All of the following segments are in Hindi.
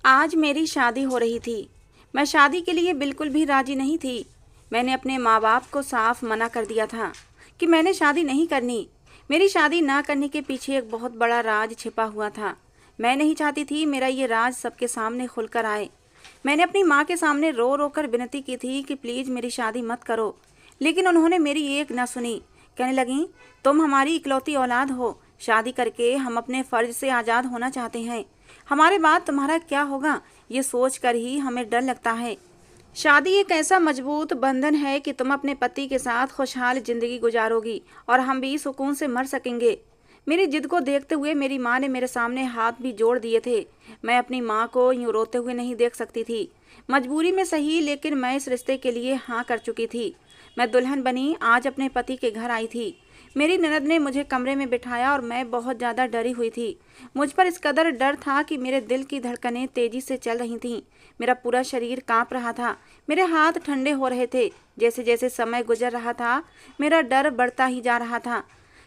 आज मेरी शादी हो रही थी। मैं शादी के लिए बिल्कुल भी राजी नहीं थी। मैंने अपने माँ बाप को साफ मना कर दिया था कि मैंने शादी नहीं करनी। मेरी शादी ना करने के पीछे एक बहुत बड़ा राज छिपा हुआ था। मैं नहीं चाहती थी मेरा ये राज सबके सामने खुलकर आए। मैंने अपनी माँ के सामने रो रो कर विनती की थी कि प्लीज़ मेरी शादी मत करो, लेकिन उन्होंने मेरी एक न सुनी। कहने लगी, तुम हमारी इकलौती औलाद हो, शादी करके हम अपने फ़र्ज से आज़ाद होना चाहते हैं। हमारे बाद तुम्हारा क्या होगा, ये सोच कर ही हमें डर लगता है। शादी एक ऐसा मजबूत बंधन है कि तुम अपने पति के साथ खुशहाल जिंदगी गुजारोगी और हम भी सुकून से मर सकेंगे। मेरी जिद को देखते हुए मेरी माँ ने मेरे सामने हाथ भी जोड़ दिए थे। मैं अपनी माँ को यूँ रोते हुए नहीं देख सकती थी। मजबूरी में सही, लेकिन मैं इस रिश्ते के लिए हाँ कर चुकी थी। मैं दुल्हन बनी आज अपने पति के घर आई थी। मेरी ननद ने मुझे कमरे में बिठाया और मैं बहुत ज़्यादा डरी हुई थी। मुझ पर इस कदर डर था कि मेरे दिल की धड़कनें तेजी से चल रही थीं। मेरा पूरा शरीर कांप रहा था। मेरे हाथ ठंडे हो रहे थे। जैसे जैसे समय गुजर रहा था, मेरा डर बढ़ता ही जा रहा था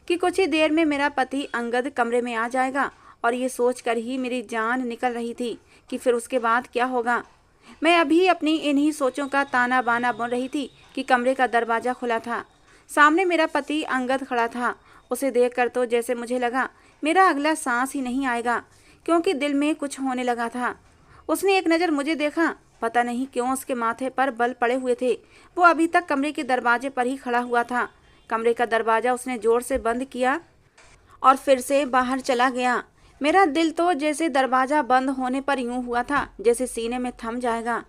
कि कुछ ही देर में मेरा पति अंगद कमरे में आ जाएगा। और ये सोचकर ही मेरी जान निकल रही थी कि फिर उसके बाद क्या होगा। मैं अभी अपनी इन्हीं सोचों का ताना बाना बुन रही थी कि कमरे का दरवाज़ा खुला था। सामने मेरा पति अंगद खड़ा था। उसे देखकर तो जैसे मुझे लगा मेरा अगला सांस ही नहीं आएगा, क्योंकि दिल में कुछ होने लगा था। उसने एक नज़र मुझे देखा। पता नहीं क्यों उसके माथे पर बल पड़े हुए थे। वो अभी तक कमरे के दरवाजे पर ही खड़ा हुआ था। कमरे का दरवाज़ा उसने ज़ोर से बंद किया और फिर से बाहर चला गया। मेरा दिल तो जैसे दरवाज़ा बंद होने पर यूं हुआ था जैसे सीने में थम जाएगा।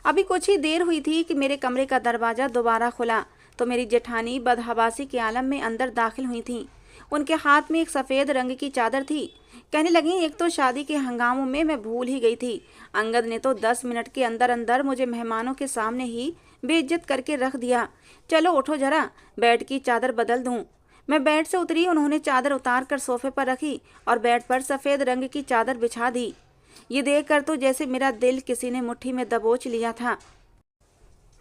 अभी कुछ ही देर हुई थी कि मेरे कमरे का दरवाज़ा दोबारा खुला तो मेरी जेठानी बदहवासी के आलम में अंदर दाखिल हुई थीं। उनके हाथ में एक सफ़ेद रंग की चादर थी। कहने लगी, एक तो शादी के हंगामों में मैं भूल ही गई थी। अंगद ने तो 10 मिनट के अंदर अंदर मुझे मेहमानों के सामने ही बेइज्जत करके रख दिया। चलो उठो जरा, बेड की चादर बदल दूं। मैं बेड से उतरी। उन्होंने चादर उतार कर सोफे पर रखी और बेड पर सफ़ेद रंग की चादर बिछा दी। ये देखकर तो जैसे मेरा दिल किसी ने मुट्ठी में दबोच लिया था।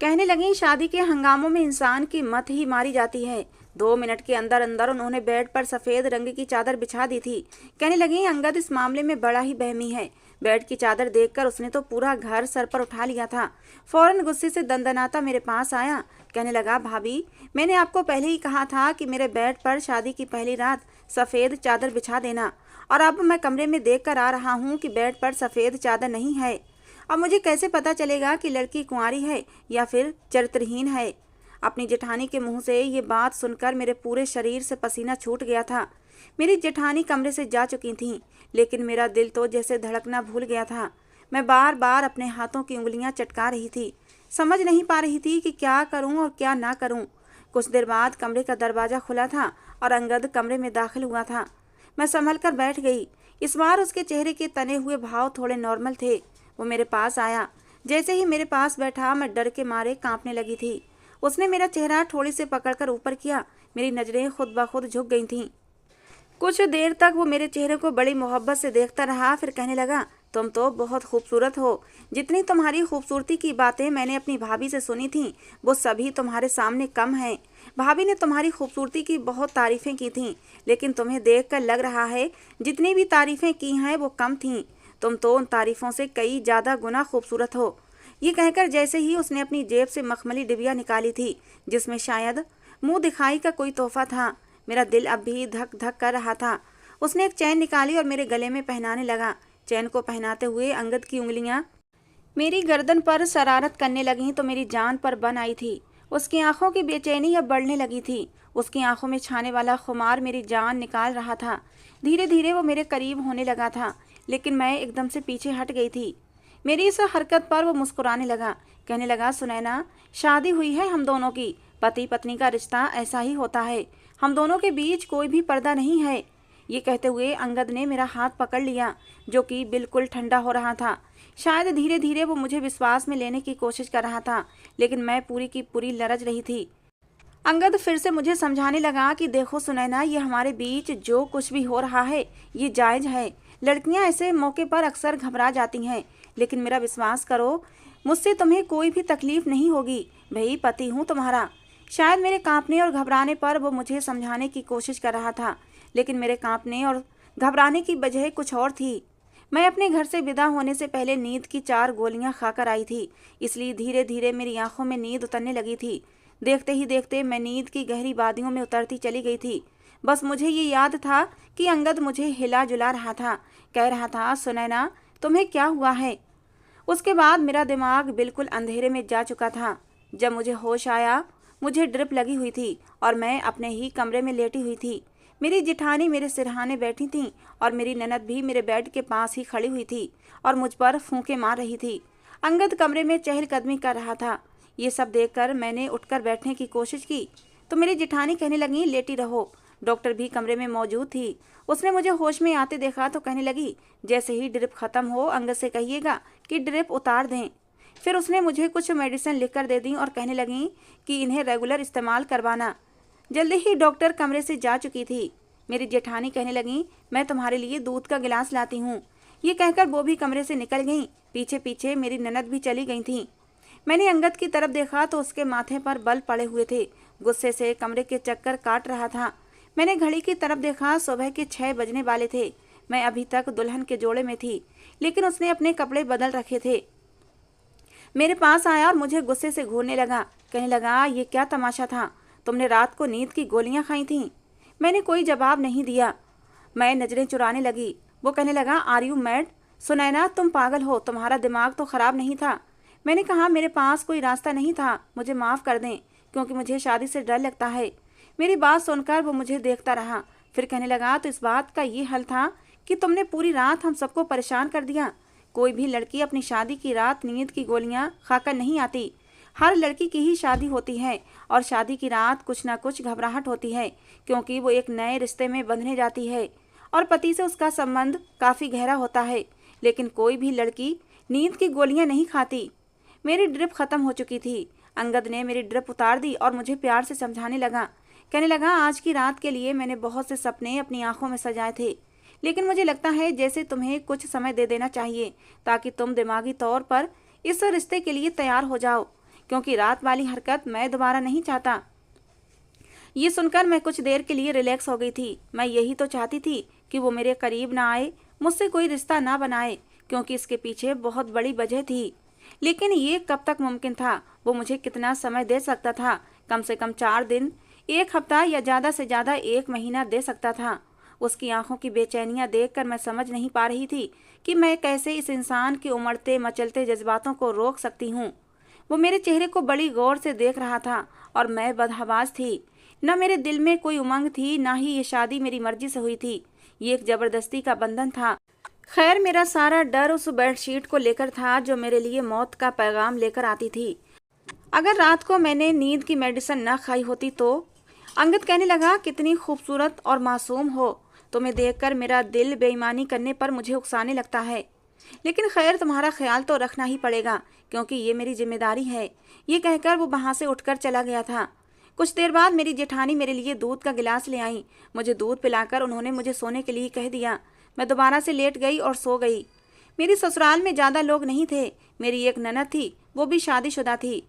कहने लगी, शादी के हंगामों में इंसान की मत ही मारी जाती है। 2 मिनट के अंदर अंदर उन्होंने बेड पर सफ़ेद रंग की चादर बिछा दी थी। कहने लगी, अंगद इस मामले में बड़ा ही बहमी है। बेड की चादर देखकर उसने तो पूरा घर सर पर उठा लिया था। फौरन गुस्से से दंदनाता मेरे पास आया। कहने लगा, भाभी, मैंने आपको पहले ही कहा था कि मेरे बेड पर शादी की पहली रात सफ़ेद चादर बिछा देना, और अब मैं कमरे में देख कर आ रहा हूँ कि बेड पर सफ़ेद चादर नहीं है। अब मुझे कैसे पता चलेगा कि लड़की कुंवारी है या फिर चरित्रहीन है। अपनी जेठानी के मुंह से ये बात सुनकर मेरे पूरे शरीर से पसीना छूट गया था। मेरी जेठानी कमरे से जा चुकी थीं, लेकिन मेरा दिल तो जैसे धड़कना भूल गया था। मैं बार बार अपने हाथों की उंगलियां चटका रही थी। समझ नहीं पा रही थी कि क्या करूं और क्या ना करूं। कुछ देर बाद कमरे का दरवाज़ा खुला था और अंगद कमरे में दाखिल हुआ था। मैं संभल कर बैठ गई। इस बार उसके चेहरे के तने हुए भाव थोड़े नॉर्मल थे। वो मेरे पास आया। जैसे ही मेरे पास बैठा, मैं डर के मारे कांपने लगी थी। उसने मेरा चेहरा ठोड़ी से पकड़कर ऊपर किया। मेरी नज़रें खुद ब खुद झुक गई थीं। कुछ देर तक वो मेरे चेहरे को बड़ी मोहब्बत से देखता रहा। फिर कहने लगा, तुम तो बहुत खूबसूरत हो। जितनी तुम्हारी खूबसूरती की बातें मैंने अपनी भाभी से सुनी थीं, वो सभी तुम्हारे सामने कम हैं। भाभी ने तुम्हारी खूबसूरती की बहुत तारीफ़ें की थीं, लेकिन तुम्हें देखकर लग रहा है जितनी भी तारीफ़ें की हैं वो कम थीं। तुम तो उन तारीफ़ों से कई ज़्यादा गुना खूबसूरत हो। ये कहकर जैसे ही उसने अपनी जेब से मखमली डिबिया निकाली थी, जिसमें शायद मुंह दिखाई का कोई तोहफा था, मेरा दिल अब भी धक धक कर रहा था। उसने एक चैन निकाली और मेरे गले में पहनाने लगा। चैन को पहनाते हुए अंगद की उंगलियां मेरी गर्दन पर शरारत करने लगीं तो मेरी जान पर बन आई थी। उसकी आंखों की बेचैनी अब बढ़ने लगी थी। उसकी आंखों में छाने वाला खुमार मेरी जान निकाल रहा था। धीरे धीरे वो मेरे करीब होने लगा था, लेकिन मैं एकदम से पीछे हट गई थी। मेरी इस हरकत पर वो मुस्कुराने लगा। कहने लगा, सुनैना, शादी हुई है हम दोनों की। पति पत्नी का रिश्ता ऐसा ही होता है। हम दोनों के बीच कोई भी पर्दा नहीं है। ये कहते हुए अंगद ने मेरा हाथ पकड़ लिया, जो कि बिल्कुल ठंडा हो रहा था। शायद धीरे धीरे वो मुझे विश्वास में लेने की कोशिश कर रहा था, लेकिन मैं पूरी की पूरी लरज रही थी। अंगद फिर से मुझे समझाने लगा कि देखो सुनैना, ये हमारे बीच जो कुछ भी हो रहा है ये जायज़ है। लड़कियां ऐसे मौके पर अक्सर घबरा जाती हैं, लेकिन मेरा विश्वास करो, मुझसे तुम्हें कोई भी तकलीफ नहीं होगी। भाई, पति हूँ तुम्हारा। शायद मेरे कांपने और घबराने पर वो मुझे समझाने की कोशिश कर रहा था, लेकिन मेरे कांपने और घबराने की वजह कुछ और थी। मैं अपने घर से विदा होने से पहले नींद की 4 गोलियां खाकर आई थी, इसलिए धीरे धीरे मेरी आंखों में नींद उतरने लगी थी। देखते ही देखते मैं नींद की गहरी वादियों में उतरती चली गई थी। बस मुझे ये याद था कि अंगद मुझे हिला जुला रहा था, कह रहा था, सुनैना तुम्हें क्या हुआ है। उसके बाद मेरा दिमाग बिल्कुल अंधेरे में जा चुका था। जब मुझे होश आया, मुझे ड्रिप लगी हुई थी और मैं अपने ही कमरे में लेटी हुई थी। मेरी जिठानी मेरे सिरहाने बैठी थी और मेरी ननद भी मेरे बेड के पास ही खड़ी हुई थी और मुझ पर फूंके मार रही थी। अंगद कमरे में चहलकदमी कर रहा था। ये सब देखकर मैंने उठकर बैठने की कोशिश की तो मेरी जिठानी कहने लगी, लेटी रहो। डॉक्टर भी कमरे में मौजूद थी। उसने मुझे होश में आते देखा तो कहने लगी, जैसे ही ड्रिप खत्म हो अंगद से कहिएगा कि ड्रिप उतार दें। फिर उसने मुझे कुछ मेडिसिन लिखकर दे दी और कहने लगी कि इन्हें रेगुलर इस्तेमाल करवाना। जल्दी ही डॉक्टर कमरे से जा चुकी थी। मेरी जेठानी कहने लगी, मैं तुम्हारे लिए दूध का गिलास लाती हूँ। ये कहकर वो भी कमरे से निकल गईं। पीछे पीछे मेरी ननद भी चली गई थी। मैंने अंगद की तरफ देखा तो उसके माथे पर बल पड़े हुए थे। गुस्से से कमरे के चक्कर काट रहा था। मैंने घड़ी की तरफ देखा, सुबह के 6 बजने वाले थे। मैं अभी तक दुल्हन के जोड़े में थी, लेकिन उसने अपने कपड़े बदल रखे थे। मेरे पास आया और मुझे गुस्से से घूरने लगा। कहने लगा, ये क्या तमाशा था, तुमने रात को नींद की गोलियां खाई थीं? मैंने कोई जवाब नहीं दिया। मैं नजरें चुराने लगी। वो कहने लगा, आर यू मैड? सुनैना तुम पागल हो, तुम्हारा दिमाग तो खराब नहीं था। मैंने कहा, मेरे पास कोई रास्ता नहीं था, मुझे माफ़ कर दें, क्योंकि मुझे शादी से डर लगता है। मेरी बात सुनकर वो मुझे देखता रहा। फिर कहने लगा, तो इस बात का ये हल था कि तुमने पूरी रात हम सबको परेशान कर दिया। कोई भी लड़की अपनी शादी की रात नींद की गोलियां खाकर नहीं आती। हर लड़की की ही शादी होती है और शादी की रात कुछ ना कुछ घबराहट होती है, क्योंकि वो एक नए रिश्ते में बंधने जाती है और पति से उसका संबंध काफ़ी गहरा होता है। लेकिन कोई भी लड़की नींद की गोलियां नहीं खाती। मेरी ड्रिप ख़त्म हो चुकी थी। अंगद ने मेरी ड्रिप उतार दी और मुझे प्यार से समझाने लगा। कहने लगा, आज की रात के लिए मैंने बहुत से सपने अपनी आंखों में सजाए थे, लेकिन मुझे लगता है जैसे तुम्हें कुछ समय दे देना चाहिए ताकि तुम दिमागी तौर पर इस रिश्ते के लिए तैयार हो जाओ, क्योंकि रात वाली हरकत मैं दोबारा नहीं चाहता। ये सुनकर मैं कुछ देर के लिए रिलैक्स हो गई थी। मैं यही तो चाहती थी कि वो मेरे करीब ना आए, मुझसे कोई रिश्ता ना बनाए, क्योंकि इसके पीछे बहुत बड़ी वजह थी। लेकिन ये कब तक मुमकिन था? वो मुझे कितना समय दे सकता था? कम से कम 4 दिन, 1 हफ्ता या ज़्यादा से ज़्यादा 1 महीना दे सकता था। उसकी आंखों की बेचैनियां देखकर मैं समझ नहीं पा रही थी कि मैं कैसे इस इंसान के उमड़ते मचलते जज्बातों को रोक सकती हूँ। वो मेरे चेहरे को बड़ी गौर से देख रहा था और मैं बदहवास थी। न मेरे दिल में कोई उमंग थी, ना ही ये शादी मेरी मर्जी से हुई थी। ये एक जबरदस्ती का बंधन था। खैर, मेरा सारा डर उस बेडशीट को लेकर था जो मेरे लिए मौत का पैगाम लेकर आती थी। अगर रात को मैंने नींद की मेडिसिन न खाई होती तो। अंगद कहने लगा, कितनी खूबसूरत और मासूम हो, तुम्हें देखकर मेरा दिल बेईमानी करने पर मुझे उकसाने लगता है। लेकिन खैर, तुम्हारा ख्याल तो रखना ही पड़ेगा, क्योंकि ये मेरी जिम्मेदारी है। ये कहकर वो वहाँ से उठकर चला गया था। कुछ देर बाद मेरी जेठानी मेरे लिए दूध का गिलास ले आई। मुझे दूध पिलाकर उन्होंने मुझे सोने के लिए कह दिया। मैं दोबारा से लेट गई और सो गई। मेरी ससुराल में ज़्यादा लोग नहीं थे। मेरी एक ननद थी, वो भी शादीशुदा थी।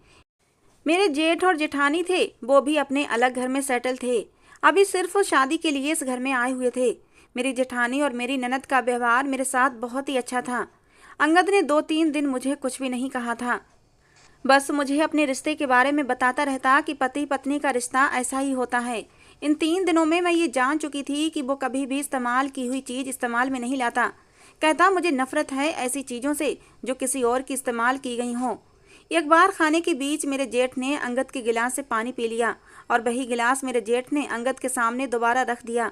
मेरे जेठ और जेठानी थे, वो भी अपने अलग घर में सेटल थे। अभी सिर्फ शादी के लिए इस घर में आए हुए थे। मेरी जेठानी और मेरी ननद का व्यवहार मेरे साथ बहुत ही अच्छा था। अंगद ने 2-3 दिन मुझे कुछ भी नहीं कहा था। बस मुझे अपने रिश्ते के बारे में बताता रहता कि पति पत्नी का रिश्ता ऐसा ही होता है। इन 3 दिनों में मैं ये जान चुकी थी कि वो कभी भी इस्तेमाल की हुई चीज़ इस्तेमाल में नहीं लाता। कहता, मुझे नफरत है ऐसी चीज़ों से जो किसी और की इस्तेमाल की गई हों। एक बार खाने के बीच मेरे जेठ ने अंगद के गिलास से पानी पी लिया और वही गिलास मेरे जेठ ने अंगद के सामने दोबारा रख दिया।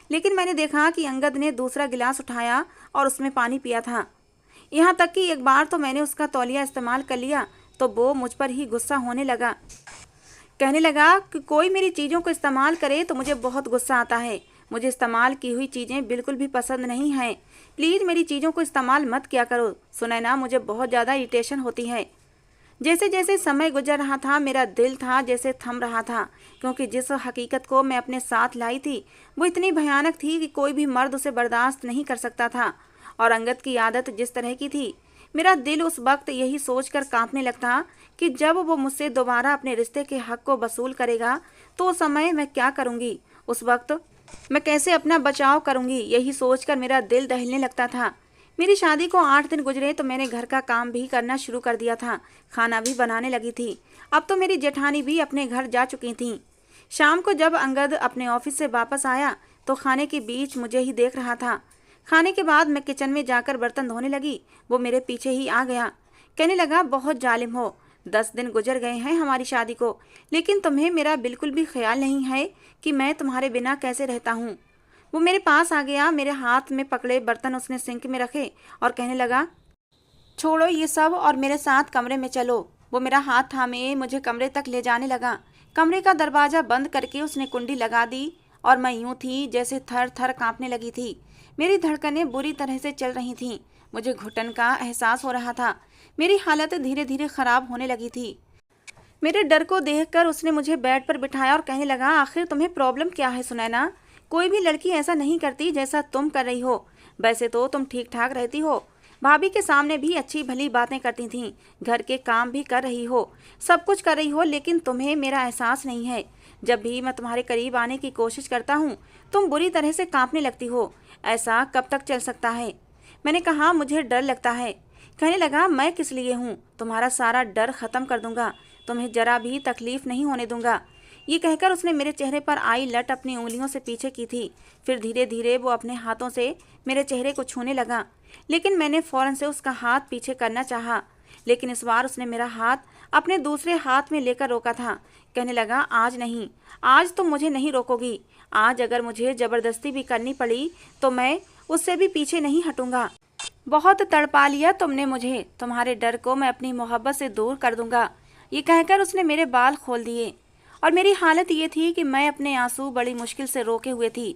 लेकिन मैंने देखा कि अंगद ने दूसरा गिलास उठाया और उसमें पानी पिया था। यहाँ तक कि एक बार तो मैंने उसका तौलिया इस्तेमाल कर लिया तो वो मुझ पर ही गुस्सा होने लगा। कहने लगा कि कोई मेरी चीज़ों को इस्तेमाल करे तो मुझे बहुत गुस्सा आता है। मुझे इस्तेमाल की हुई चीज़ें बिल्कुल भी पसंद नहीं हैं। प्लीज़ मेरी चीज़ों को इस्तेमाल मत किया करो। सुनैना, मुझे बहुत ज़्यादा इरिटेशन होती है। जैसे जैसे समय गुजर रहा था मेरा दिल था जैसे थम रहा था, क्योंकि जिस हकीकत को मैं अपने साथ लाई थी वो इतनी भयानक थी कि कोई भी मर्द उसे बर्दाश्त नहीं कर सकता था। और अंगद की आदत जिस तरह की थी, मेरा दिल उस वक्त यही सोचकर कांपने लगता कि जब वो मुझसे दोबारा अपने रिश्ते के हक को वसूल करेगा तो उस समय मैं क्या करूँगी, उस वक्त मैं कैसे अपना बचाव करूँगी। यही सोचकर मेरा दिल दहलने लगता था। मेरी शादी को 8 दिन गुजरे तो मैंने घर का काम भी करना शुरू कर दिया था, खाना भी बनाने लगी थी। अब तो मेरी जेठानी भी अपने घर जा चुकी थी। शाम को जब अंगद अपने ऑफिस से वापस आया तो खाने के बीच मुझे ही देख रहा था। खाने के बाद मैं किचन में जाकर बर्तन धोने लगी, वो मेरे पीछे ही आ गया। कहने लगा, बहुत जालिम हो, 10 दिन गुजर गए हैं हमारी शादी को, लेकिन तुम्हें मेरा बिल्कुल भी ख्याल नहीं है कि मैं तुम्हारे बिना कैसे रहता हूँ। वो मेरे पास आ गया, मेरे हाथ में पकड़े बर्तन उसने सिंक में रखे और कहने लगा, छोड़ो ये सब और मेरे साथ कमरे में चलो। वो मेरा हाथ थामे मुझे कमरे तक ले जाने लगा। कमरे का दरवाज़ा बंद करके उसने कुंडी लगा दी और मैं यूं थी जैसे थर थर कांपने लगी थी। मेरी धड़कनें बुरी तरह से चल रही थीं। मुझे घुटन का एहसास हो रहा था। मेरी हालत धीरे धीरे खराब होने लगी थी। मेरे डर को देखकर उसने मुझे बेड पर बिठाया और कहने लगा, आखिर तुम्हें प्रॉब्लम क्या है सुनैना? कोई भी लड़की ऐसा नहीं करती जैसा तुम कर रही हो। वैसे तो तुम ठीक ठाक रहती हो, भाभी के सामने भी अच्छी भली बातें करती थीं, घर के काम भी कर रही हो, सब कुछ कर रही हो, लेकिन तुम्हें मेरा एहसास नहीं है। जब भी मैं तुम्हारे करीब आने की कोशिश करता हूँ तुम बुरी तरह से कांपने लगती हो। ऐसा कब तक चल सकता है? मैंने कहा, मुझे डर लगता है। कहने लगा, मैं किस लिए हूँ? तुम्हारा सारा डर खत्म कर दूंगा, तुम्हें जरा भी तकलीफ नहीं होने दूंगा। ये कहकर उसने मेरे चेहरे पर आई लट अपनी उंगलियों से पीछे की थी। फिर धीरे धीरे वो अपने हाथों से मेरे चेहरे को छूने लगा, लेकिन मैंने फौरन से उसका हाथ पीछे करना चाहा, लेकिन इस बार उसने मेरा हाथ अपने दूसरे हाथ में लेकर रोका था। कहने लगा, आज नहीं, आज तुम मुझे नहीं रोकोगी। आज अगर मुझे ज़बरदस्ती भी करनी पड़ी तो मैं उससे भी पीछे नहीं हटूंगा। बहुत तड़पा लिया तुमने मुझे, तुम्हारे डर को मैं अपनी मोहब्बत से दूर कर दूंगा। ये कहकर उसने मेरे बाल खोल दिए और मेरी हालत ये थी कि मैं अपने आंसू बड़ी मुश्किल से रोके हुए थी।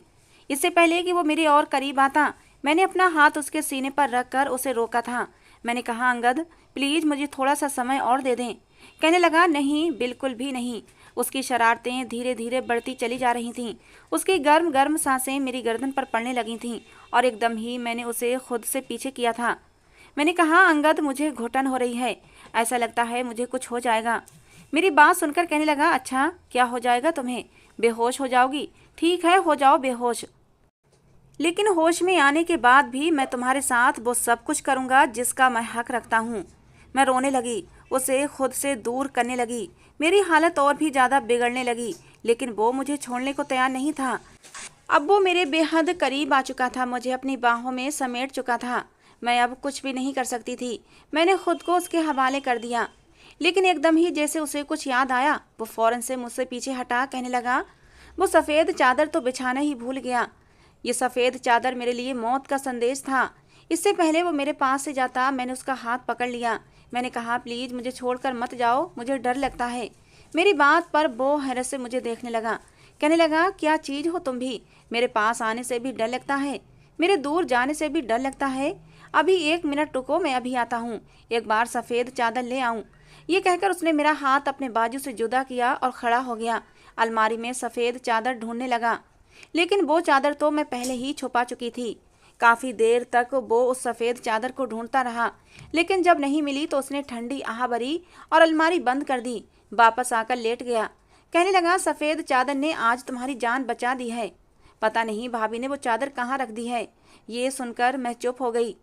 इससे पहले कि वो मेरे और करीब आता, मैंने अपना हाथ उसके सीने पर रखकर उसे रोका था। मैंने कहा, अंगद प्लीज़ मुझे थोड़ा सा समय और दे दें। कहने लगा, नहीं, बिल्कुल भी नहीं। उसकी शरारतें धीरे धीरे बढ़ती चली जा रही थीं। उसकी गर्म गर्म सांसें मेरी गर्दन पर पड़ने लगी थीं और एकदम ही मैंने उसे खुद से पीछे किया था। मैंने कहा, अंगद मुझे घुटन हो रही है, ऐसा लगता है मुझे कुछ हो जाएगा। मेरी बात सुनकर कहने लगा, अच्छा क्या हो जाएगा तुम्हें? बेहोश हो जाओगी? ठीक है, हो जाओ बेहोश, लेकिन होश में आने के बाद भी मैं तुम्हारे साथ वो सब कुछ करूँगा जिसका मैं हक रखता हूँ। मैं रोने लगी, उसे खुद से दूर करने लगी। मेरी हालत और भी ज़्यादा बिगड़ने लगी, लेकिन वो मुझे छोड़ने को तैयार नहीं था। अब वो मेरे बेहद करीब आ चुका था, मुझे अपनी बाहों में समेट चुका था। मैं अब कुछ भी नहीं कर सकती थी। मैंने खुद को उसके हवाले कर दिया, लेकिन एकदम ही जैसे उसे कुछ याद आया, वो फौरन से मुझसे पीछे हटा कहने लगा, वो सफ़ेद चादर तो बिछाना ही भूल गया। ये सफ़ेद चादर मेरे लिए मौत का संदेश था। इससे पहले वो मेरे पास से जाता, मैंने उसका हाथ पकड़ लिया। मैंने कहा, प्लीज़ मुझे छोड़कर मत जाओ, मुझे डर लगता है। मेरी बात पर वो हैरत से मुझे देखने लगा। कहने लगा, क्या चीज़ हो तुम भी? मेरे पास आने से भी डर लगता है, मेरे दूर जाने से भी डर लगता है। अभी 1 मिनट रुको, मैं अभी आता हूँ, एक बार सफ़ेद चादर ले आऊँ। ये कहकर उसने मेरा हाथ अपने बाजू से जुदा किया और खड़ा हो गया। अलमारी में सफ़ेद चादर ढूंढने लगा, लेकिन वो चादर तो मैं पहले ही छुपा चुकी थी। काफ़ी देर तक वो उस सफ़ेद चादर को ढूंढता रहा, लेकिन जब नहीं मिली तो उसने ठंडी आह भरी और अलमारी बंद कर दी। वापस आकर लेट गया। कहने लगा, सफ़ेद चादर ने आज तुम्हारी जान बचा दी है। पता नहीं भाभी ने वो चादर कहाँ रख दी है। ये सुनकर मैं चुप हो गई।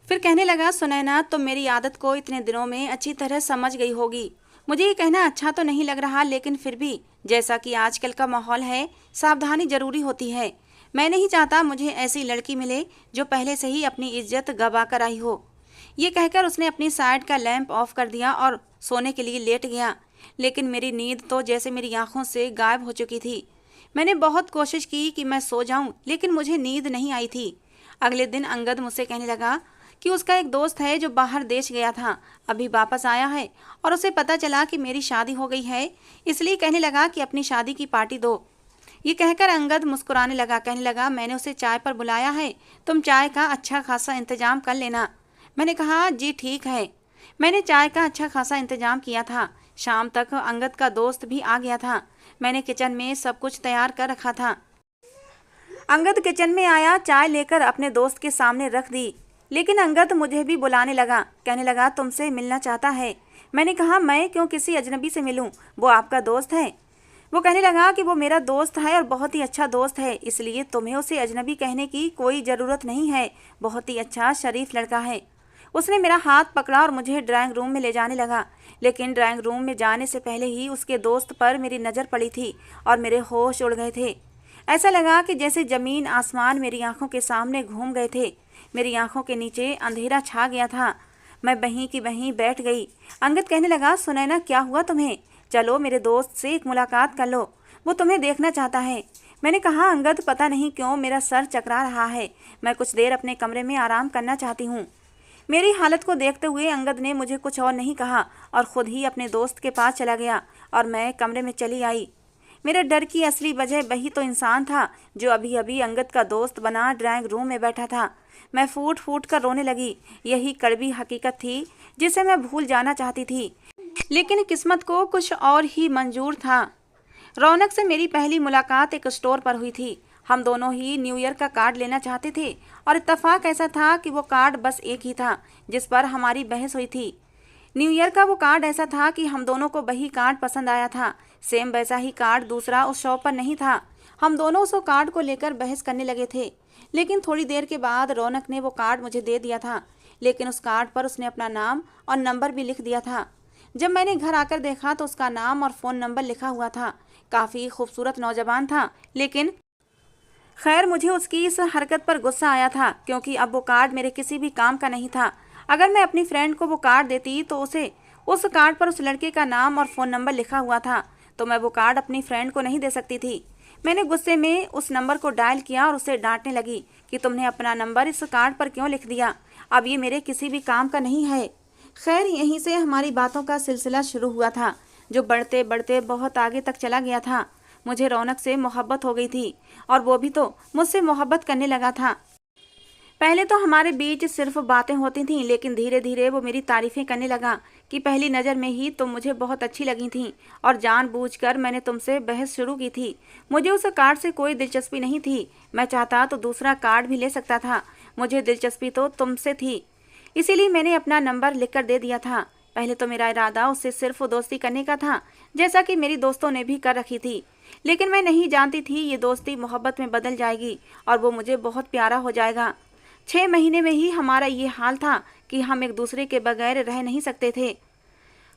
फिर कहने लगा, सुनैना तुम मेरी आदत को इतने दिनों में अच्छी तरह समझ गई होगी। मुझे ये कहना अच्छा तो नहीं लग रहा, लेकिन फिर भी जैसा कि आजकल का माहौल है, सावधानी जरूरी होती है। मैं नहीं चाहता मुझे ऐसी लड़की मिले जो पहले से ही अपनी इज्जत गवा कर आई हो। ये कहकर उसने अपनी साइड का लैंप ऑफ कर दिया और सोने के लिए लेट गया, लेकिन मेरी नींद तो जैसे मेरी आंखों से गायब हो चुकी थी। मैंने बहुत कोशिश की कि मैं सो जाऊं, लेकिन मुझे नींद नहीं आई थी। अगले दिन अंगद मुझसे कहने लगा कि उसका एक दोस्त है जो बाहर देश गया था, अभी वापस आया है और उसे पता चला कि मेरी शादी हो गई है, इसलिए कहने लगा कि अपनी शादी की पार्टी दो। ये कहकर अंगद मुस्कुराने लगा। कहने लगा, मैंने उसे चाय पर बुलाया है, तुम चाय का अच्छा खासा इंतजाम कर लेना। मैंने कहा, जी ठीक है। मैंने चाय का अच्छा खासा इंतजाम किया था। शाम तक अंगद का दोस्त भी आ गया था। मैंने किचन में सब कुछ तैयार कर रखा था। अंगद किचन में आया, चाय लेकर अपने दोस्त के सामने रख दी, लेकिन अंगद मुझे भी बुलाने लगा। कहने लगा, तुमसे मिलना चाहता है। मैंने कहा, मैं क्यों किसी अजनबी से मिलूं, वो आपका दोस्त है। वो कहने लगा कि वो मेरा दोस्त है और बहुत ही अच्छा दोस्त है, इसलिए तुम्हें उसे अजनबी कहने की कोई ज़रूरत नहीं है। बहुत ही अच्छा शरीफ लड़का है। उसने मेरा हाथ पकड़ा और मुझे ड्राइंग रूम में ले जाने लगा, लेकिन ड्राइंग रूम में जाने से पहले ही उसके दोस्त पर मेरी नज़र पड़ी थी और मेरे होश उड़ गए थे। ऐसा लगा कि जैसे ज़मीन आसमान मेरी आंखों के सामने घूम गए थे। मेरी आंखों के नीचे अंधेरा छा गया था। मैं वहीं की वहीं बैठ गई। अंगद कहने लगा, सुनैना क्या हुआ तुम्हें? चलो मेरे दोस्त से एक मुलाकात कर लो, वो तुम्हें देखना चाहता है। मैंने कहा, अंगद पता नहीं क्यों मेरा सर चकरा रहा है, मैं कुछ देर अपने कमरे में आराम करना चाहती हूँ। मेरी हालत को देखते हुए अंगद ने मुझे कुछ और नहीं कहा और ख़ुद ही अपने दोस्त के पास चला गया और मैं कमरे में चली आई। मेरे डर की असली वजह वही तो इंसान था जो अभी अभी अंगद का दोस्त बना ड्राइंग रूम में बैठा था। मैं फूट फूट कर रोने लगी। यही कड़वी हकीकत थी जिसे मैं भूल जाना चाहती थी, लेकिन किस्मत को कुछ और ही मंजूर था। रौनक से मेरी पहली मुलाकात एक स्टोर पर हुई थी। हम दोनों ही न्यू ईयर का कार्ड लेना चाहते थे और इत्तेफाक ऐसा था कि वो कार्ड बस एक ही था जिस पर हमारी बहस हुई थी। न्यू ईयर का वो कार्ड ऐसा था कि हम दोनों को वही कार्ड पसंद आया था। सेम वैसा ही कार्ड दूसरा उस शॉप पर नहीं था। हम दोनों उस कार्ड को लेकर बहस करने लगे थे, लेकिन थोड़ी देर के बाद रौनक ने वो कार्ड मुझे दे दिया था, लेकिन उस कार्ड पर उसने अपना नाम और नंबर भी लिख दिया था। जब मैंने घर आकर देखा तो उसका नाम और फ़ोन नंबर लिखा हुआ था। काफ़ी खूबसूरत नौजवान था, लेकिन खैर मुझे उसकी इस हरकत पर गुस्सा आया था क्योंकि अब वो कार्ड मेरे किसी भी काम का नहीं था। अगर मैं अपनी फ्रेंड को वो कार्ड देती तो उसे उस कार्ड पर उस लड़के का नाम और फ़ोन नंबर लिखा हुआ था, तो मैं वो कार्ड अपनी फ्रेंड को नहीं दे सकती थी। मैंने गुस्से में उस नंबर को डायल किया और उसे डांटने लगी कि तुमने अपना नंबर इस कार्ड पर क्यों लिख दिया, अब ये मेरे किसी भी काम का नहीं है। खैर यहीं से हमारी बातों का सिलसिला शुरू हुआ था, जो बढ़ते बढ़ते बहुत आगे तक चला गया था। मुझे रौनक से मोहब्बत हो गई थी और वो भी तो मुझसे मोहब्बत करने लगा था। पहले तो हमारे बीच सिर्फ बातें होती थीं, लेकिन धीरे धीरे वो मेरी तारीफ़ें करने लगा कि पहली नज़र में ही तुम मुझे बहुत अच्छी लगी थीं और जानबूझकर मैंने तुमसे बहस शुरू की थी। मुझे उस कार्ड से कोई दिलचस्पी नहीं थी, मैं चाहता तो दूसरा कार्ड भी ले सकता था। मुझे दिलचस्पी तो तुमसे थी, इसीलिए मैंने अपना नंबर लिखकर दे दिया था। पहले तो मेरा इरादा उससे सिर्फ दोस्ती करने का था, जैसा कि मेरी दोस्तों ने भी कर रखी थी, लेकिन मैं नहीं जानती थी ये दोस्ती मोहब्बत में बदल जाएगी और वो मुझे बहुत प्यारा हो जाएगा। 6 महीने में ही हमारा ये हाल था कि हम एक दूसरे के बगैर रह नहीं सकते थे।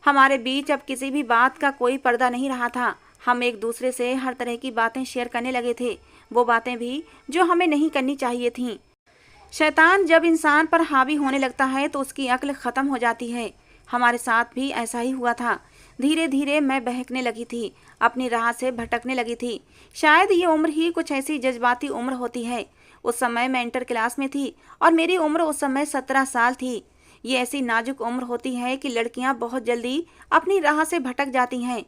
हमारे बीच अब किसी भी बात का कोई पर्दा नहीं रहा था। हम एक दूसरे से हर तरह की बातें शेयर करने लगे थे, वो बातें भी जो हमें नहीं करनी चाहिए थीं। शैतान जब इंसान पर हावी होने लगता है तो उसकी अक्ल ख़त्म हो जाती है। हमारे साथ भी ऐसा ही हुआ था। धीरे धीरे मैं बहकने लगी थी, अपनी राह से भटकने लगी थी। शायद ये उम्र ही कुछ ऐसी जज्बाती उम्र होती है। उस समय मैं इंटर क्लास में थी और मेरी उम्र उस समय 17 साल थी। ये ऐसी नाजुक उम्र होती है कि लड़कियां बहुत जल्दी अपनी राह से भटक जाती हैं।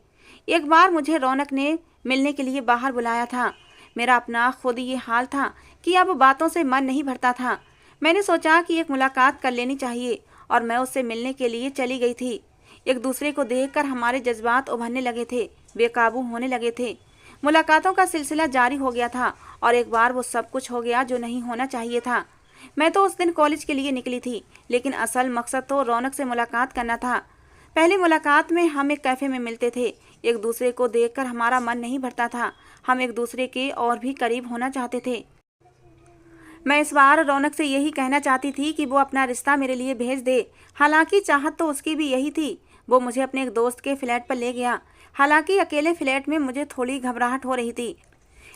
एक बार मुझे रौनक ने मिलने के लिए बाहर बुलाया था। मेरा अपना खुद ये हाल था कि अब बातों से मन नहीं भरता था। मैंने सोचा कि एक मुलाकात कर लेनी चाहिए और मैं उससे मिलने के लिए चली गई थी। एक दूसरे को देखकर हमारे जज्बात उभरने लगे थे, बेकाबू होने लगे थे। मुलाकातों का सिलसिला जारी हो गया था और एक बार वो सब कुछ हो गया जो नहीं होना चाहिए था। मैं तो उस दिन कॉलेज के लिए निकली थी, लेकिन असल मकसद तो रौनक से मुलाकात करना था। पहली मुलाकात में हम एक कैफ़े में मिलते थे। एक दूसरे को देखकर हमारा मन नहीं भरता था, हम एक दूसरे के और भी करीब होना चाहते थे। मैं इस बार रौनक से यही कहना चाहती थी कि वो अपना रिश्ता मेरे लिए भेज दे। हालांकि चाहत तो उसकी भी यही थी। वो मुझे अपने एक दोस्त के फ्लैट पर ले गया। हालांकि अकेले फ्लैट में मुझे थोड़ी घबराहट हो रही थी,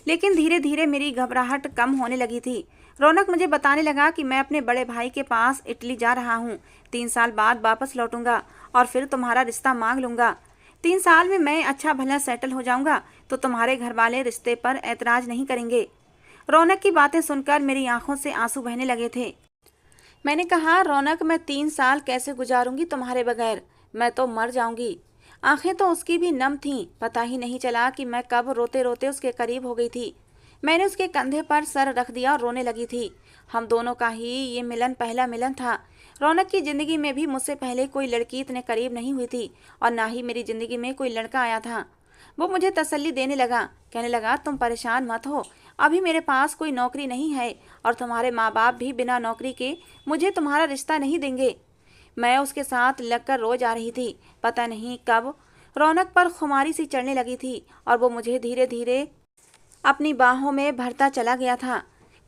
लेकिन धीरे धीरे मेरी घबराहट कम होने लगी थी। रौनक मुझे बताने लगा कि मैं अपने बड़े भाई के पास इटली जा रहा हूँ। 3 साल बाद वापस लौटूंगा और फिर तुम्हारा रिश्ता मांग लूँगा। 3 साल में मैं अच्छा भला सेटल हो जाऊँगा तो तुम्हारे घर वाले रिश्ते पर ऐतराज़ नहीं करेंगे। रौनक की बातें सुनकर मेरी आंखों से आंसू बहने लगे थे। मैंने कहा, रौनक मैं 3 साल कैसे गुजारूंगी तुम्हारे बगैर, मैं तो मर जाऊंगी। आंखें तो उसकी भी नम थीं। पता ही नहीं चला कि मैं कब रोते रोते उसके करीब हो गई थी। मैंने उसके कंधे पर सर रख दिया और रोने लगी थी। हम दोनों का ही ये मिलन पहला मिलन था। रौनक की ज़िंदगी में भी मुझसे पहले कोई लड़की इतने करीब नहीं हुई थी और ना ही मेरी ज़िंदगी में कोई लड़का आया था। वो मुझे तसल्ली देने लगा, कहने लगा, तुम परेशान मत हो, अभी मेरे पास कोई नौकरी नहीं है और तुम्हारे माँ बाप भी बिना नौकरी के मुझे तुम्हारा रिश्ता नहीं देंगे। मैं उसके साथ लगकर रोज आ रही थी। पता नहीं कब रौनक पर खुमारी सी चढ़ने लगी थी और वो मुझे धीरे धीरे अपनी बाहों में भरता चला गया था।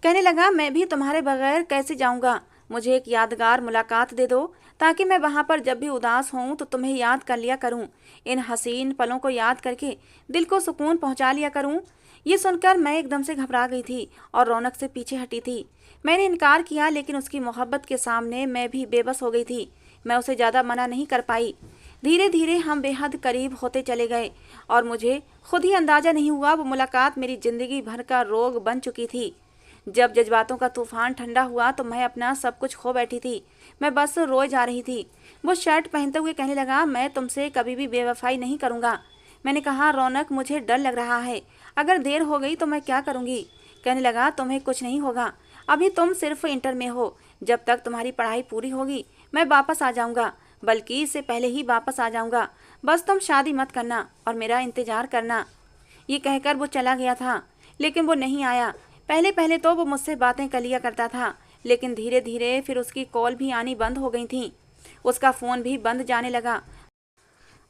कहने लगा, मैं भी तुम्हारे बगैर कैसे जाऊंगा, मुझे एक यादगार मुलाकात दे दो ताकि मैं वहां पर जब भी उदास हूं तो तुम्हें याद कर लिया करूं, इन हसीन पलों को याद करके दिल को सुकून पहुंचा लिया करूं। ये सुनकर मैं एकदम से घबरा गई थी और रौनक से पीछे हटी थी। मैंने इनकार किया, लेकिन उसकी मोहब्बत के सामने मैं भी बेबस हो गई थी। मैं उसे ज़्यादा मना नहीं कर पाई। धीरे धीरे हम बेहद करीब होते चले गए और मुझे खुद ही अंदाज़ा नहीं हुआ वो मुलाकात मेरी ज़िंदगी भर का रोग बन चुकी थी। जब जज्बातों का तूफान ठंडा हुआ तो मैं अपना सब कुछ खो बैठी थी। मैं बस रोए जा रही थी। वो शर्ट पहनते हुए कहने लगा, मैं तुमसे कभी भी बेवफाई नहीं करूँगा। मैंने कहा, रौनक मुझे डर लग रहा है, अगर देर हो गई तो मैं क्या करूँगी। कहने लगा, तुम्हें कुछ नहीं होगा, अभी तुम सिर्फ इंटर में हो, जब तक तुम्हारी पढ़ाई पूरी होगी मैं वापस आ जाऊँगा, बल्कि इससे पहले ही वापस आ जाऊँगा। बस तुम शादी मत करना और मेरा इंतज़ार करना। ये कहकर वो चला गया था, लेकिन वो नहीं आया। पहले पहले तो वो मुझसे बातें कर लिया करता था, लेकिन धीरे धीरे फिर उसकी कॉल भी आनी बंद हो गई थी। उसका फ़ोन भी बंद जाने लगा।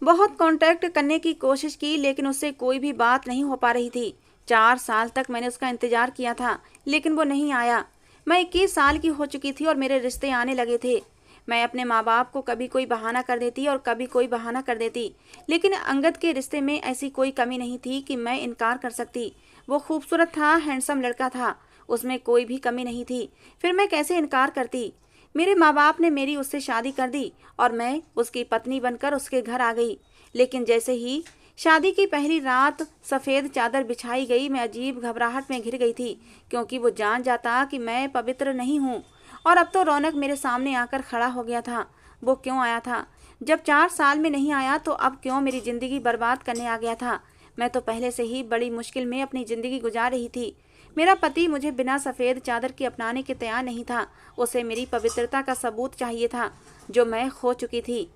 बहुत कांटेक्ट करने की कोशिश की, लेकिन उससे कोई भी बात नहीं हो पा रही थी। 4 साल तक मैंने उसका इंतज़ार किया था, लेकिन वो नहीं आया। मैं 21 साल की हो चुकी थी और मेरे रिश्ते आने लगे थे। मैं अपने माँ बाप को कभी कोई बहाना कर देती और कभी कोई बहाना कर देती, लेकिन अंगद के रिश्ते में ऐसी कोई कमी नहीं थी कि मैं इनकार कर सकती। वो खूबसूरत था, हैंडसम लड़का था, उसमें कोई भी कमी नहीं थी। फिर मैं कैसे इनकार करती। मेरे माँ बाप ने मेरी उससे शादी कर दी और मैं उसकी पत्नी बनकर उसके घर आ गई। लेकिन जैसे ही शादी की पहली रात सफ़ेद चादर बिछाई गई, मैं अजीब घबराहट में घिर गई थी, क्योंकि वो जान जाता कि मैं पवित्र नहीं हूँ। और अब तो रौनक मेरे सामने आकर खड़ा हो गया था। वो क्यों आया था? जब 4 साल में नहीं आया तो अब क्यों मेरी ज़िंदगी बर्बाद करने आ गया था? मैं तो पहले से ही बड़ी मुश्किल में अपनी ज़िंदगी गुजार रही थी। मेरा पति मुझे बिना सफ़ेद चादर के अपनाने के तैयार नहीं था। उसे मेरी पवित्रता का सबूत चाहिए था, जो मैं खो चुकी थी।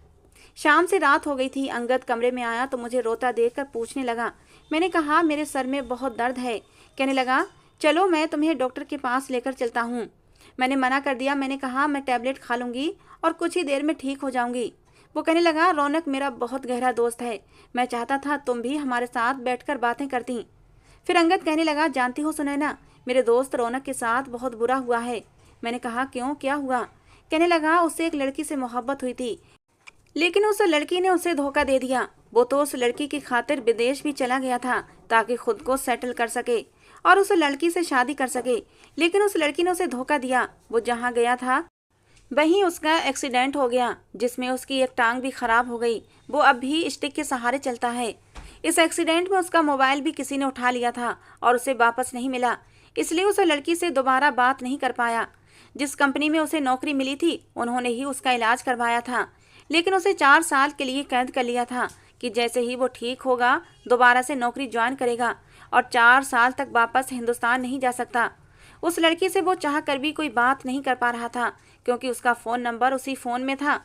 शाम से रात हो गई थी। अंगद कमरे में आया तो मुझे रोता देखकर पूछने लगा। मैंने कहा, मेरे सर में बहुत दर्द है। कहने लगा, चलो मैं तुम्हें डॉक्टर के पास लेकर चलता हूँ। मैंने मना कर दिया। मैंने कहा, मैं टैबलेट खा लूँगी और कुछ ही देर में ठीक हो जाऊँगी। वो कहने लगा, रौनक मेरा बहुत गहरा दोस्त है, मैं चाहता था तुम भी हमारे साथ बैठकर बातें करती। फिर अंगद कहने लगा, जानती हो सुनैना, मेरे दोस्त रौनक के साथ बहुत बुरा हुआ है। मैंने कहा, क्यों, क्या हुआ? कहने लगा, उससे एक लड़की से मोहब्बत हुई थी, लेकिन उस लड़की ने उसे धोखा दे दिया। वो तो उस लड़की की खातिर विदेश भी चला गया था ताकि खुद को सेटल कर सके और उस लड़की से शादी कर सके, लेकिन उस लड़की ने उसे धोखा दिया। वो जहाँ गया था वहीं उसका एक्सीडेंट हो गया, जिसमें उसकी एक टांग भी खराब हो गई। वो अब भी स्टिक के सहारे चलता है। इस एक्सीडेंट में उसका मोबाइल भी किसी ने उठा लिया था और उसे वापस नहीं मिला, इसलिए उस लड़की से दोबारा बात नहीं कर पाया। जिस कंपनी में उसे नौकरी मिली थी उन्होंने ही उसका इलाज करवाया था, लेकिन उसे 4 साल के लिए कैद कर लिया था कि जैसे ही वो ठीक होगा दोबारा से नौकरी ज्वाइन करेगा और 4 साल तक वापस हिंदुस्तान नहीं जा सकता। उस लड़की से वो चाह कर भी कोई बात नहीं कर पा रहा था, क्योंकि उसका फ़ोन नंबर उसी फ़ोन में था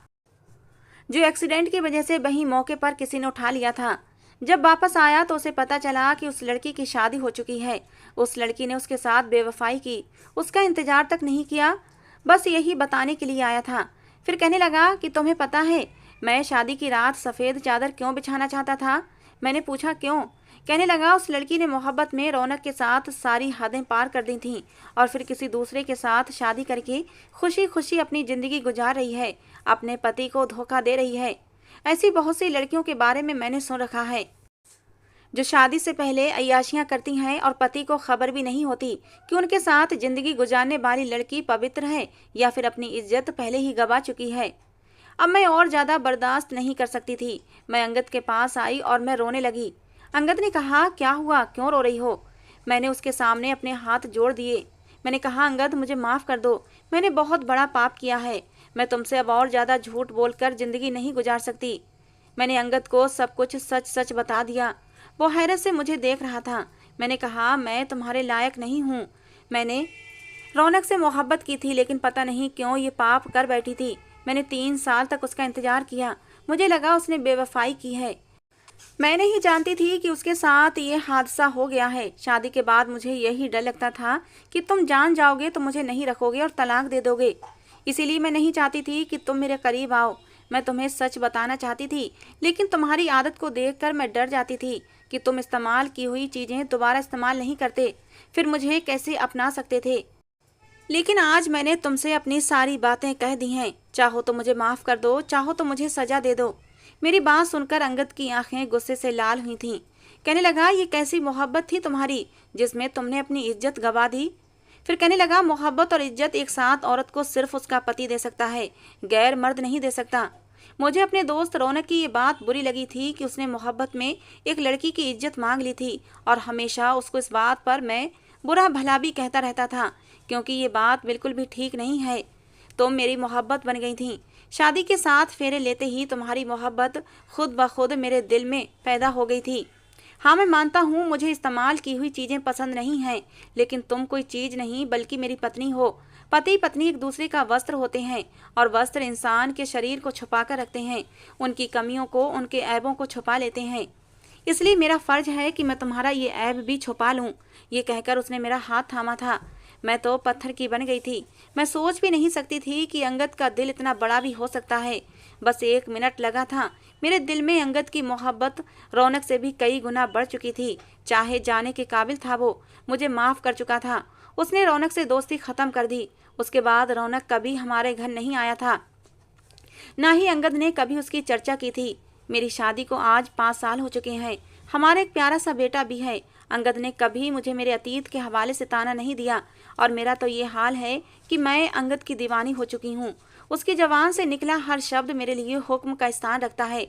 जो एक्सीडेंट की वजह से वहीं मौके पर किसी ने उठा लिया था। जब वापस आया तो उसे पता चला कि उस लड़की की शादी हो चुकी है। उस लड़की ने उसके साथ बेवफाई की, उसका इंतजार तक नहीं किया, बस यही बताने के लिए आया था। फिर कहने लगा कि तुम्हें पता है मैं शादी की रात सफ़ेद चादर क्यों बिछाना चाहता था? मैंने पूछा, क्यों? कहने लगा, उस लड़की ने मोहब्बत में रौनक के साथ सारी हदें पार कर दी थीं और फिर किसी दूसरे के साथ शादी करके खुशी खुशी अपनी ज़िंदगी गुजार रही है, अपने पति को धोखा दे रही है। ऐसी बहुत सी लड़कियों के बारे में मैंने सुन रखा है जो शादी से पहले अय्याशियां करती हैं और पति को खबर भी नहीं होती कि उनके साथ ज़िंदगी गुजारने वाली लड़की पवित्र है या फिर अपनी इज्जत पहले ही गंवा चुकी है। अब मैं और ज़्यादा बर्दाश्त नहीं कर सकती थी। मैं अंगद के पास आई और मैं रोने लगी। अंगद ने कहा, क्या हुआ, क्यों रो रही हो? मैंने उसके सामने अपने हाथ जोड़ दिए। मैंने कहा, अंगद मुझे माफ़ कर दो, मैंने बहुत बड़ा पाप किया है। मैं तुमसे अब और ज़्यादा झूठ बोलकर ज़िंदगी नहीं गुजार सकती। मैंने अंगद को सब कुछ सच सच बता दिया। वो हैरत से मुझे देख रहा था। मैंने कहा, मैं तुम्हारे लायक नहीं हूँ। मैंने रौनक से मोहब्बत की थी, लेकिन पता नहीं क्यों ये पाप कर बैठी थी। मैंने 3 साल तक उसका इंतज़ार किया। मुझे लगा उसने बेवफाई की है। मैं नहीं जानती थी कि उसके साथ ये हादसा हो गया है। शादी के बाद मुझे यही डर लगता था कि तुम जान जाओगे तो मुझे नहीं रखोगे और तलाक दे दोगे। इसीलिए मैं नहीं चाहती थी कि तुम मेरे करीब आओ। मैं तुम्हें सच बताना चाहती थी, लेकिन तुम्हारी आदत को देखकर मैं डर जाती थी कि तुम इस्तेमाल की हुई चीज़ें दोबारा इस्तेमाल नहीं करते, फिर मुझे कैसे अपना सकते थे। लेकिन आज मैंने तुमसे अपनी सारी बातें कह दी हैं। चाहो तो मुझे माफ़ कर दो, चाहो तो मुझे सज़ा दे दो। मेरी बात सुनकर अंगद की आंखें गुस्से से लाल हुई थीं। कहने लगा, ये कैसी मोहब्बत थी तुम्हारी जिसमें तुमने अपनी इज्जत गंवा दी। फिर कहने लगा, मोहब्बत और इज्जत एक साथ औरत को सिर्फ उसका पति दे सकता है, गैर मर्द नहीं दे सकता। मुझे अपने दोस्त रौनक की ये बात बुरी लगी थी कि उसने मोहब्बत में एक लड़की की इज्जत मांग ली थी, और हमेशा उसको इस बात पर मैं बुरा भला भी कहता रहता था, क्योंकि ये बात बिल्कुल भी ठीक नहीं है। तुम मेरी मोहब्बत बन गई थी। शादी के साथ फेरे लेते ही तुम्हारी मोहब्बत खुद ब खुद मेरे दिल में पैदा हो गई थी। हाँ, मैं मानता हूँ मुझे इस्तेमाल की हुई चीज़ें पसंद नहीं हैं, लेकिन तुम कोई चीज़ नहीं बल्कि मेरी पत्नी हो। पति पत्नी एक दूसरे का वस्त्र होते हैं, और वस्त्र इंसान के शरीर को छुपा कर रखते हैं, उनकी कमियों को, उनके ऐबों को छुपा लेते हैं। इसलिए मेरा फ़र्ज है कि मैं तुम्हारा ये ऐब भी छुपा लूँ। ये कहकर उसने मेरा हाथ थामा था। मैं तो पत्थर की बन गई थी। मैं सोच भी नहीं सकती थी कि अंगद का दिल इतना बड़ा भी हो सकता है। बस 1 मिनट लगा था। मेरे दिल में अंगद की मोहब्बत रौनक से भी कई गुना बढ़ चुकी थी। चाहे जाने के काबिल था वो, मुझे माफ़ कर चुका था। उसने रौनक से दोस्ती ख़त्म कर दी। उसके बाद रौनक कभी हमारे घर नहीं आया था, ना ही अंगद ने कभी उसकी चर्चा की थी। मेरी शादी को आज 5 साल हो चुके हैं। हमारा एक प्यारा सा बेटा भी है। अंगद ने कभी मुझे मेरे अतीत के हवाले से ताना नहीं दिया, और मेरा तो ये हाल है कि मैं अंगद की दीवानी हो चुकी हूँ। उसकी ज़बान से निकला हर शब्द मेरे लिए हुक्म का स्थान रखता है।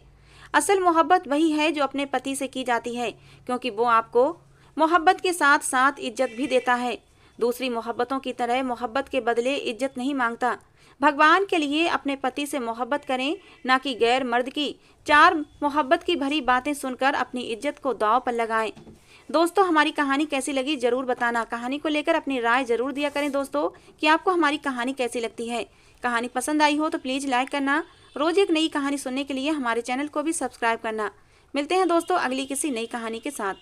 असल मोहब्बत वही है जो अपने पति से की जाती है, क्योंकि वो आपको मोहब्बत के साथ साथ इज्जत भी देता है। दूसरी मोहब्बतों की तरह मोहब्बत के बदले इज्जत नहीं मांगता। भगवान के लिए अपने पति से मोहब्बत करें, ना कि गैर मर्द की 4 मोहब्बत की भरी बातें सुनकर अपनी इज्जत को दांव पर लगाएं। दोस्तों, हमारी कहानी कैसी लगी ज़रूर बताना। कहानी को लेकर अपनी राय ज़रूर दिया करें दोस्तों कि आपको हमारी कहानी कैसी लगती है। कहानी पसंद आई हो तो प्लीज़ लाइक करना। रोज़ एक नई कहानी सुनने के लिए हमारे चैनल को भी सब्सक्राइब करना। मिलते हैं दोस्तों अगली किसी नई कहानी के साथ।